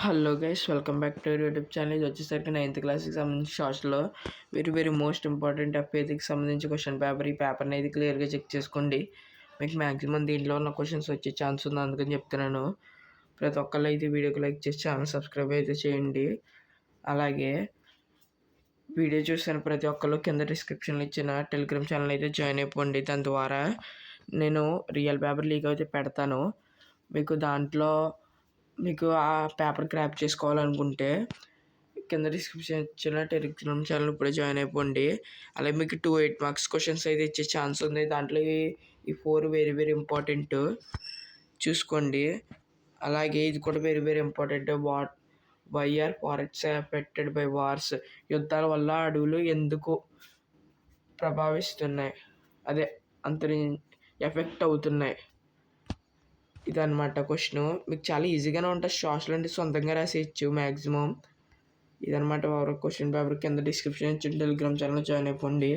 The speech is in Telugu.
Hello guys, welcome back to YouTube channel. ఇది వచ్చేసరికి 9th క్లాస్కి సంబంధించి సోషల్లో వెరీ మోస్ట్ ఇంపార్టెంట్ ఎఫ్ఏకి సంబంధించి క్వశ్చన్ పేపర్. ఈ పేపర్ని అయితే క్లియర్గా చెక్ చేసుకోండి. మీకు మ్యాక్సిమం దీంట్లో ఉన్న క్వశ్చన్స్ వచ్చే ఛాన్స్ ఉంది, అందుకని చెప్తున్నాను. ప్రతి ఒక్కళ్ళు అయితే వీడియోకి లైక్ చేసి ఛానల్ సబ్స్క్రైబ్ అయితే చేయండి. అలాగే వీడియో చూసిన ప్రతి ఒక్కళ్ళు కింద డిస్క్రిప్షన్లో ఇచ్చిన టెలిగ్రామ్ ఛానల్ అయితే జాయిన్ అయిపోండి. దాని ద్వారా నేను రియల్ పేపర్ లీక్ అయితే పెడతాను. మీకు ఆ పేపర్ క్రాప్ చేసుకోవాలనుకుంటే కింద డిస్క్రిప్షన్ ఇచ్చిన టెలిగ్రామ్ ఛానల్ ఇప్పుడే జాయిన్ అయిపోండి. అలాగే మీకు 2 8 మార్క్స్ క్వశ్చన్స్ అయితే ఇచ్చే ఛాన్స్ ఉంది. దాంట్లో ఈ 4 వెరీ ఇంపార్టెంట్ చూసుకోండి. అలాగే ఇది కూడా very important. Why are forests affected by wars? యుద్ధాల వల్ల అడవులు ఎందుకు ప్రభావిస్తున్నాయి, ఎఫెక్ట్ అవుతున్నాయి? ఇదన్నమాట క్వశ్చన్. మీకు చాలా ఈజీగానే ఉంటుంది. సోషల్ అంటే సొంతంగా రాసేయచ్చు మ్యాక్సిమం. ఇదన్నమాట క్వశ్చన్ పేపర్. కింద డిస్క్రిప్షన్ ఇచ్చిన టెలిగ్రామ్ ఛానల్ జాయిన్ అయిపోండి.